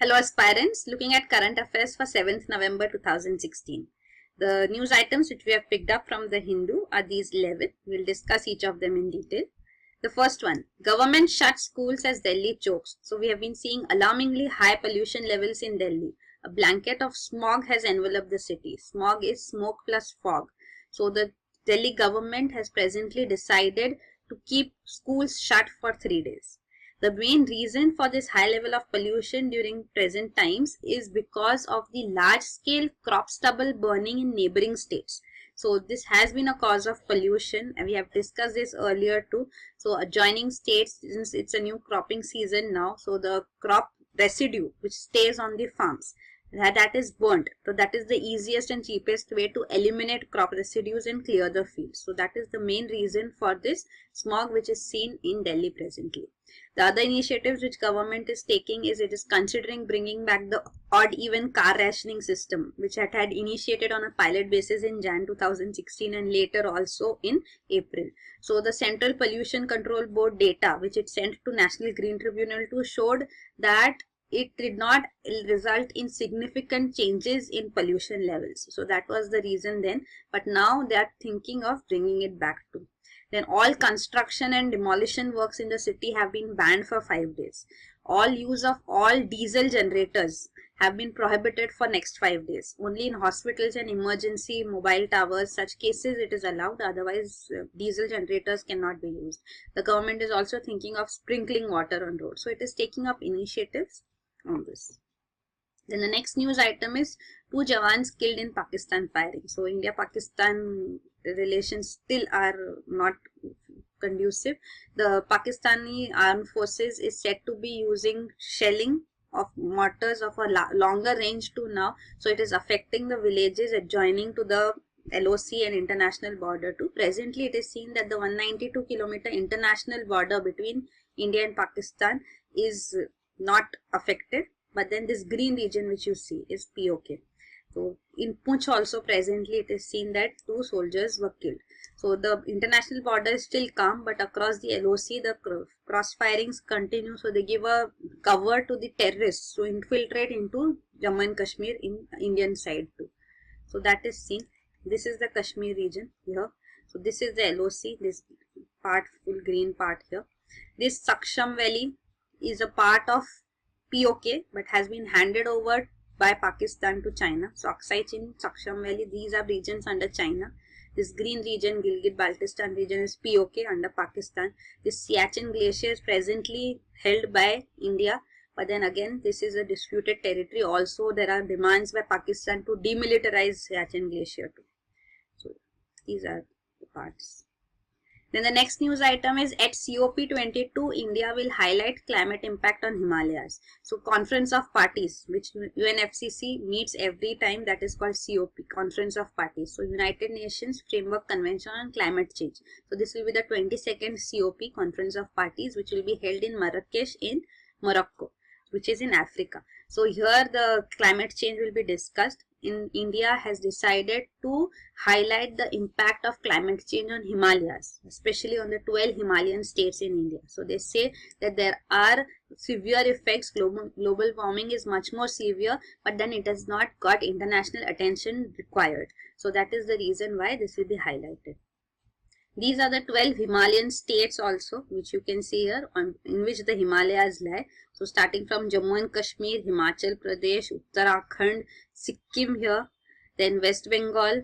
Hello aspirants, looking at current affairs for 7th November 2016. The news items which we have picked up from the Hindu are these 11. We'll discuss each of them in detail. The first one, government shuts schools as Delhi chokes. So we have been seeing alarmingly high pollution levels in Delhi. A blanket of smog has enveloped the city. Smog is smoke plus fog. So the Delhi government has presently decided to keep schools shut for 3 days. The main reason for this high level of pollution during present times is because of the large scale crop stubble burning in neighboring states. So this has been a cause of pollution, and we have discussed this earlier too. So adjoining states, since it's a new cropping season now, so the crop residue which stays on the farms, that is burnt. So that is the easiest and cheapest way to eliminate crop residues and clear the fields. So that is the main reason for this smog which is seen in Delhi presently. The other initiatives which government is taking is it is considering bringing back the odd even car rationing system, which had initiated on a pilot basis in Jan 2016 and later also in April. So the Central Pollution Control Board data which it sent to National Green Tribunal to showed that it did not result in significant changes in pollution levels. So that was the reason then, but now they are thinking of bringing it back too. Then all construction and demolition works in the city have been banned for 5 days. All use of all diesel generators have been prohibited for next 5 days. Only in hospitals and emergency mobile towers, such cases it is allowed. Otherwise, diesel generators cannot be used. The government is also thinking of sprinkling water on roads. So it is taking up initiatives on this. Then the next news item is 2 Jawans killed in Pakistan firing. So India-Pakistan relations still are not conducive. The Pakistani armed forces is said to be using shelling of mortars of a longer range too now. So it is affecting the villages adjoining to the LOC and international border too. Presently it is seen that the 192 kilometer international border between India and Pakistan is not affected, but then this green region which you see is POK. So in Poonch also presently it is seen that 2 soldiers were killed. So the international border is still calm, but across the LOC the cross firings continue. So they give a cover to the terrorists to infiltrate into Jammu and Kashmir in Indian side too. So that is seen. This is the Kashmir region here. So this is the LOC, this part, full green part here. This Saksham Valley is a part of POK but has been handed over by Pakistan to China. So Aksai Chin, Saksham Valley, these are regions under China. This green region, Gilgit-Baltistan region, is POK under Pakistan. This Siachen glacier is presently held by India, but then again this is a disputed territory. Also there are demands by Pakistan to demilitarize Siachen glacier too. So these are the parts. Then the next news item is at COP22, India will highlight climate impact on Himalayas. So Conference of Parties, which UNFCCC meets every time, that is called COP, Conference of Parties. So United Nations Framework Convention on Climate Change. So this will be the 22nd COP, Conference of Parties, which will be held in Marrakesh in Morocco, which is in Africa. So here the climate change will be discussed. India has decided to highlight the impact of climate change on Himalayas, especially on the 12 Himalayan states in India. So they say that there are severe effects. Global warming is much more severe, but then it has not got international attention required. So that is the reason why this will be highlighted. These are the 12 Himalayan states also, which you can see here, in which the Himalayas lie. So starting from Jammu and Kashmir, Himachal Pradesh, Uttarakhand, Sikkim here, then West Bengal,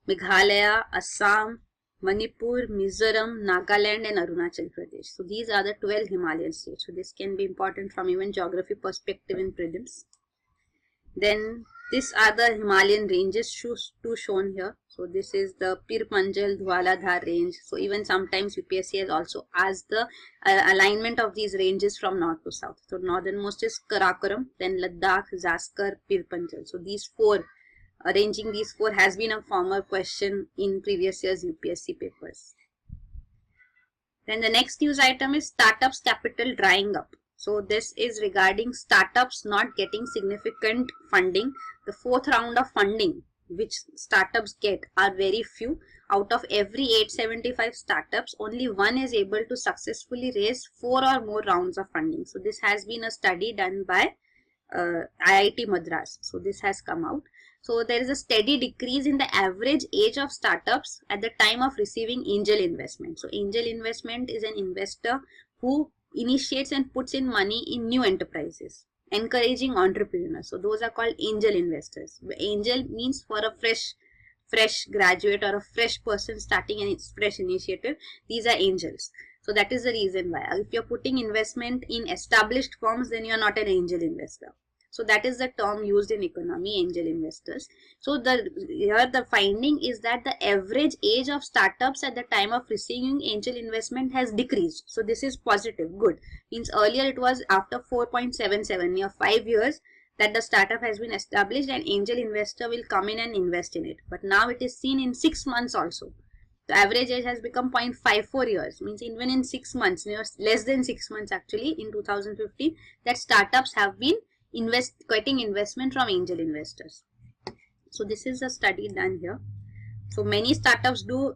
Meghalaya, Assam, Manipur, Mizoram, Nagaland and Arunachal Pradesh. So these are the 12 Himalayan states. So this can be important from even geography perspective in prelims. Then these are the Himalayan ranges shown here. So this is the Pir Panjal Dhwaladhar range. So even sometimes UPSC has also asked the alignment of these ranges from north to south. So northernmost is Karakoram, then Ladakh, Zaskar, Pir Panjal. So these four, arranging these four has been a former question in previous years UPSC papers. Then the next news item is startups capital drying up. So this is regarding startups not getting significant funding. The 4th round of funding which startups get are very few. Out of every 875 startups, only one is able to successfully raise 4 or more rounds of funding. So this has been a study done by IIT Madras. So this has come out. So there is a steady decrease in the average age of startups at the time of receiving angel investment. So angel investment is an investor who initiates and puts in money in new enterprises, encouraging entrepreneurs. So those are called angel investors. Angel means for a fresh graduate or a fresh person starting a fresh initiative. These are angels. So that is the reason why. If you're putting investment in established firms, then you're not an angel investor. So that is the term used in economy, angel investors. So here the finding is that the average age of startups at the time of receiving angel investment has decreased. So this is positive, good. Means earlier it was after 4.77, near 5 years, that the startup has been established and angel investor will come in and invest in it. But now it is seen in 6 months also. The average age has become 0.54 years. Means even in 6 months, less than 6 months actually, in 2015, that startups have been getting investment from angel investors. So this is a study done here. So many startups do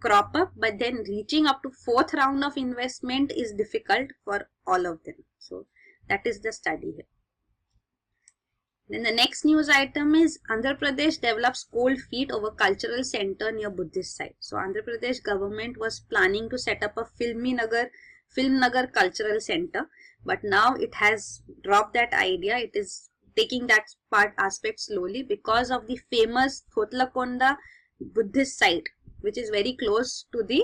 crop up, but then reaching up to 4th round of investment is difficult for all of them. So that is the study here. Then the next news item is Andhra Pradesh develops cold feet over cultural center near Buddhist site. So Andhra Pradesh government was planning to set up a Film Nagar cultural center, but now it has dropped that idea. It is taking that aspect slowly because of the famous Thotlakonda Buddhist site, which is very close to the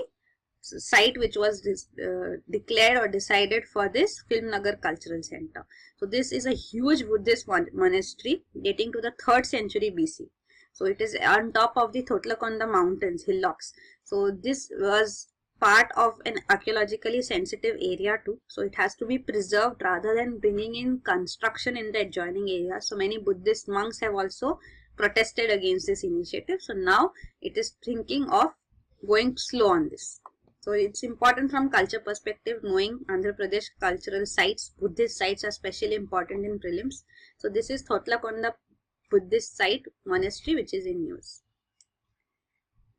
site which was declared or decided for this Film Nagar Cultural Center. So this is a huge Buddhist monastery dating to the 3rd century BC. So it is on top of the Thotlakonda mountains, hillocks. So this was part of an archaeologically sensitive area too. So it has to be preserved rather than bringing in construction in the adjoining area. So many Buddhist monks have also protested against this initiative. So now it is thinking of going slow on this. So it's important from culture perspective, knowing Andhra Pradesh cultural sites. Buddhist sites are especially important in prelims. So this is Thotlakonda Buddhist site monastery which is in news.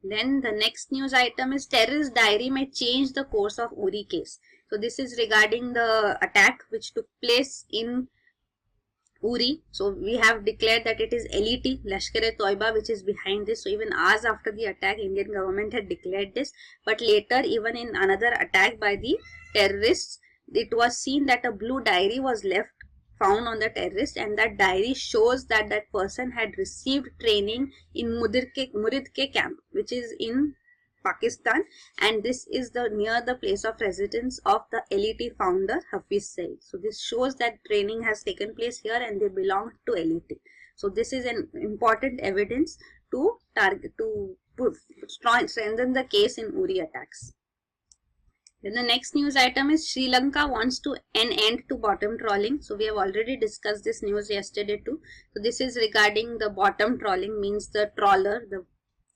Then the next news item is terrorist diary may change the course of Uri case. So this is regarding the attack which took place in Uri. So we have declared that it is LET, Lashkar-e-Toiba, which is behind this. So even hours after the attack, Indian government had declared this. But later, even in another attack by the terrorists, it was seen that a blue diary was found on the terrorist, and that diary shows that that person had received training in Muridke camp, which is in Pakistan, and this is near the place of residence of the LET founder Hafiz Saeed. So this shows that training has taken place here and they belong to LET. So this is an important evidence to strengthen the case in Uri attacks. Then the next news item is Sri Lanka wants to an end to bottom trawling. So we have already discussed this news yesterday too. So this is regarding the bottom trawling, means the trawler, the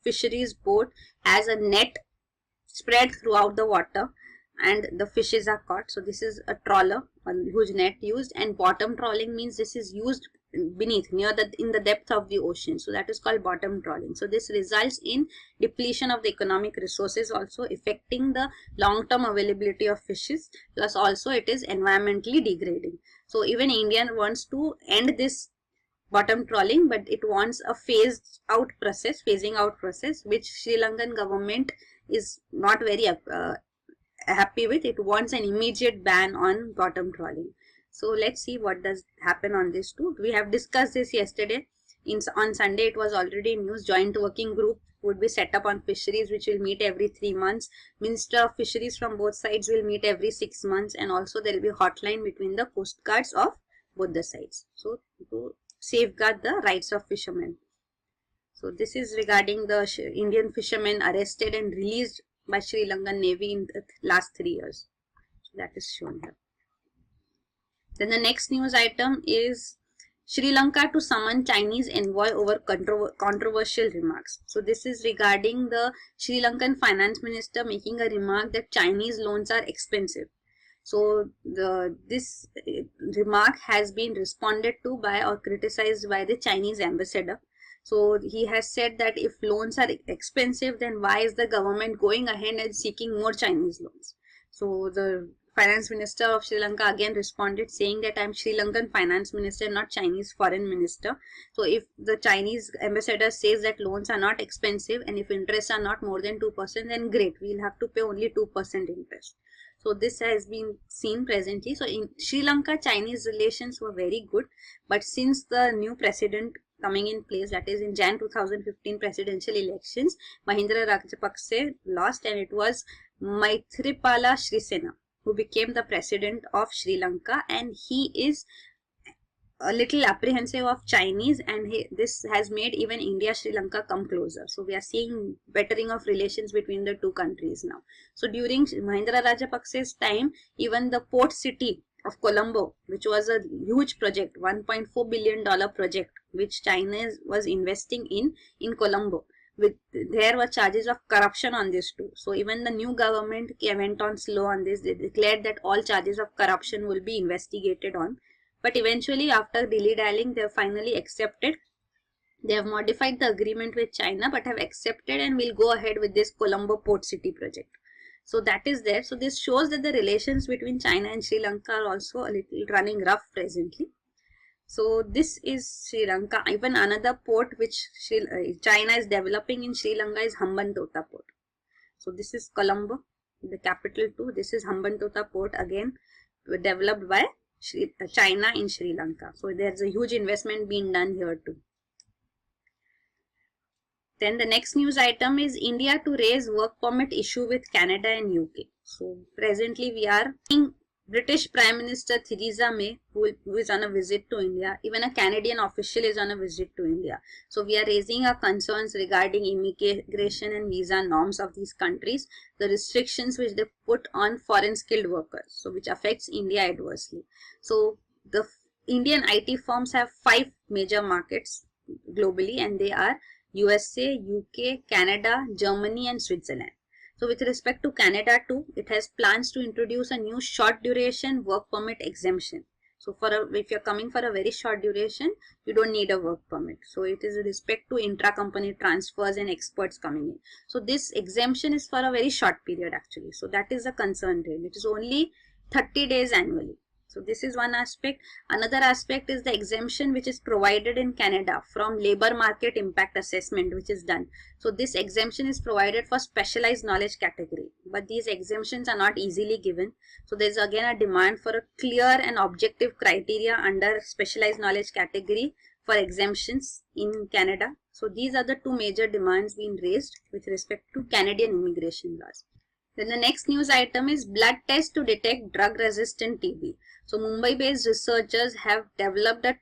fisheries boat has a net spread throughout the water and the fishes are caught. So this is a trawler, a huge net used, and bottom trawling means this is used beneath, in the depth of the ocean. So that is called bottom trawling. So this results in depletion of the economic resources, also affecting the long-term availability of fishes, plus also it is environmentally degrading. So even India wants to end this bottom trawling, but it wants a phasing out process, which Sri Lankan government is not very happy with. It wants an immediate ban on bottom trawling. So let's see what does happen on this too. We have discussed this yesterday. On Sunday it was already in news. Joint working group would be set up on fisheries, which will meet every 3 months. Minister of Fisheries from both sides will meet every 6 months, and also there will be a hotline between the coast guards of both the sides. So to safeguard the rights of fishermen. So this is regarding the Indian fishermen arrested and released by Sri Lankan Navy in the last 3 years. So that is shown here. Then the next news item is Sri Lanka to summon Chinese envoy over controversial remarks. So this is regarding the Sri Lankan finance minister making a remark that Chinese loans are expensive. So this remark has been responded to by or criticized by the Chinese ambassador. So he has said that if loans are expensive, then why is the government going ahead and seeking more Chinese loans? So the Finance Minister of Sri Lanka again responded saying that I am Sri Lankan Finance Minister, not Chinese Foreign Minister. So if the Chinese ambassador says that loans are not expensive and if interests are not more than 2%, then great, we'll have to pay only 2% interest. So this has been seen presently. So in Sri Lanka, Chinese relations were very good, but since the new president coming in place, that is in Jan 2015 presidential elections, Mahinda Rajapaksa lost, and it was Maithripala Sirisena who became the president of Sri Lanka, and he is a little apprehensive of Chinese, and this has made even India Sri Lanka come closer. So we are seeing bettering of relations between the two countries now. So during Mahinda Rajapaksa's time, even the port city of Colombo, which was a huge project, $1.4 billion project, which China was investing in Colombo, there were charges of corruption on this too. So even the new government went on slow on this. They declared that all charges of corruption will be investigated on. But eventually, after dilly-dallying, they have finally accepted. They have modified the agreement with China, but have accepted and will go ahead with this Colombo Port City project. So that is there. So this shows that the relations between China and Sri Lanka are also a little running rough presently. So this is Sri Lanka. Even another port which China is developing in Sri Lanka is Hambantota port. So this is Colombo, the capital too. This is Hambantota port, again developed by China in Sri Lanka. So there's a huge investment being done here too. Then the next news item is India to raise work permit issue with Canada and UK. So presently we are seeing British Prime Minister Theresa May, who is on a visit to India. Even a Canadian official is on a visit to India. So we are raising our concerns regarding immigration and visa norms of these countries, the restrictions which they put on foreign skilled workers, so which affects India adversely. So the Indian IT firms have 5 major markets globally, and they are USA, UK, Canada, Germany and Switzerland. So with respect to Canada too, it has plans to introduce a new short duration work permit exemption. So if you're coming for a very short duration, you don't need a work permit. So it is with respect to intra-company transfers and experts coming in. So this exemption is for a very short period actually. So that is a concern there. It is only 30 days annually. So this is one aspect. Another aspect is the exemption which is provided in Canada from labor market impact assessment which is done. So this exemption is provided for specialized knowledge category, but these exemptions are not easily given. So there is again a demand for a clear and objective criteria under specialized knowledge category for exemptions in Canada. So these are the two major demands being raised with respect to Canadian immigration laws. Then the next news item is blood test to detect drug resistant TB. So Mumbai based researchers have developed a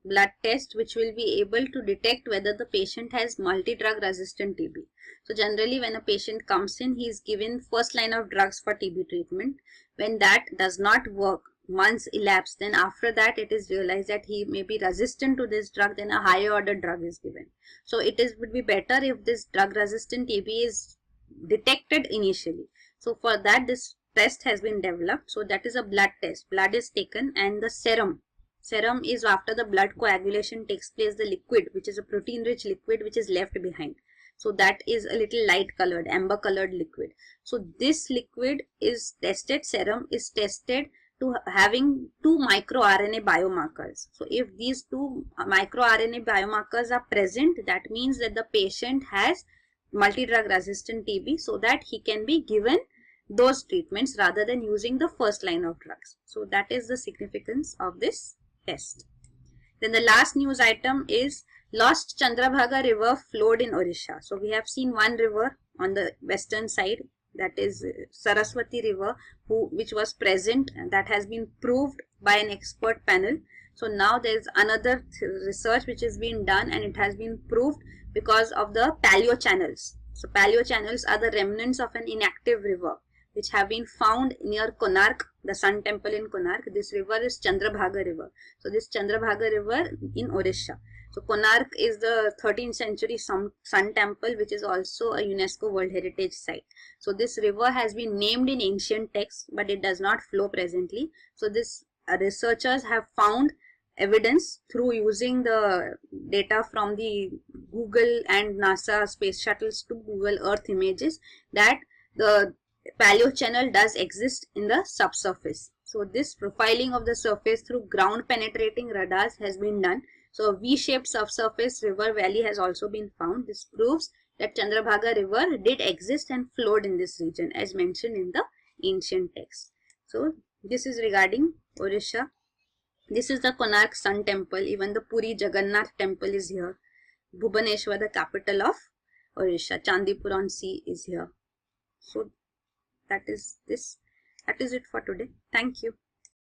blood test which will be able to detect whether the patient has multi-drug resistant TB. So generally when a patient comes in, he is given first line of drugs for TB treatment. When that does not work, months elapse, then after that it is realized that he may be resistant to this drug, then a higher order drug is given. So would be better if this drug resistant TB is detected initially. So for that this test has been developed. So that is a blood test. Blood is taken and the serum is after the blood coagulation takes place, the liquid which is a protein rich liquid which is left behind. So that is a little light colored, amber colored liquid. So this liquid is tested, serum is tested to having 2 microRNA biomarkers. So if these 2 microRNA biomarkers are present, that means that the patient has multi-drug resistant TB, so that he can be given those treatments rather than using the first line of drugs. So that is the significance of this test. Then the last news item is lost Chandrabhaga river flowed in Odisha. So we have seen one river on the western side, that is Saraswati river, which was present, and that has been proved by an expert panel. So now there is another research which is being done, and it has been proved because of the paleo channels. So paleo channels are the remnants of an inactive river which have been found near Konark, the sun temple in Konark. This river is Chandrabhaga river. So this Chandrabhaga river in Odisha. So Konark is the 13th century sun temple which is also a UNESCO World Heritage Site. So this river has been named in ancient texts, but it does not flow presently. So this researchers have found evidence through using the data from the Google and NASA space shuttles to Google Earth images that the Paleochannel does exist in the subsurface. So this profiling of the surface through ground penetrating radars has been done. So a V-shaped subsurface river valley has also been found. This proves that Chandrabhaga river did exist and flowed in this region as mentioned in the ancient text. So this is regarding Orissa. This is the Konark Sun Temple. Even the Puri Jagannath Temple is here. Bhubaneswar, the capital of Orissa. Chandipur on sea is here. So that is it for today. Thank you.